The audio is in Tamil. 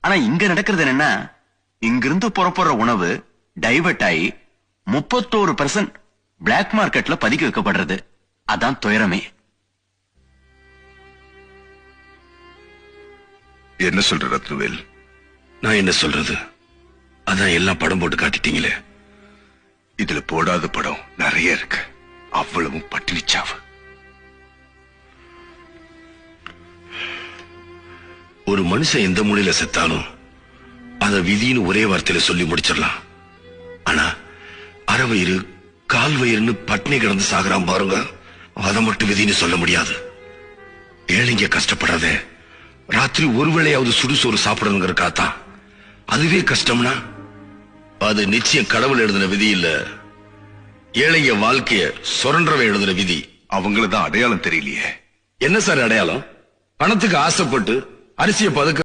ஆனா இங்க நடக்கிறது என்னன்னா, இங்கிருந்து புறப்படுற உணவு டைவர்ட் ஆகி 31% பிளாக் மார்க்கெட்ல பதுக்கி வைக்கப்படுறது. அதான் துயரமே. என்ன சொல்ற ரத்னவேல்? நான் என்ன சொல்றது? அதான் எல்லாம் படம் போட்டு காட்டிட்டீங்களே. இதுல போடாத படம் நிறைய இருக்கு. அவ்வளவும் பட்டினிச்சாவு. ஒரு மனுஷன் எந்த மூலையில செத்தாலும் அத விதின்னு ஒரே வார்த்தையில சொல்லி முடிச்சிடலாம். ஆனா அறவயிறு கால் வயிறுன்னு பட்னி கிடந்து சாகுறான் பாருங்க, அதை மட்டும் விதின்னு சொல்ல முடியாது. ஏழைங்க கஷ்டப்படாத ராத்திரி ஒருவேளையாவது சுடுசோறு சாப்பிடணுங்கிற காத்தான். அதுவே கஷ்டம்னா அது நிச்சயம் கடவுள் எழுதின விதி இல்ல, ஏழைங்க வாழ்க்கைய சுரண்டவன் எழுதின விதி. அவங்களதான் அடையாளம் தெரியலையே. என்ன சார் அடையாளம்? பணத்துக்கு ஆசைப்பட்டு அரிசியை பதுக்க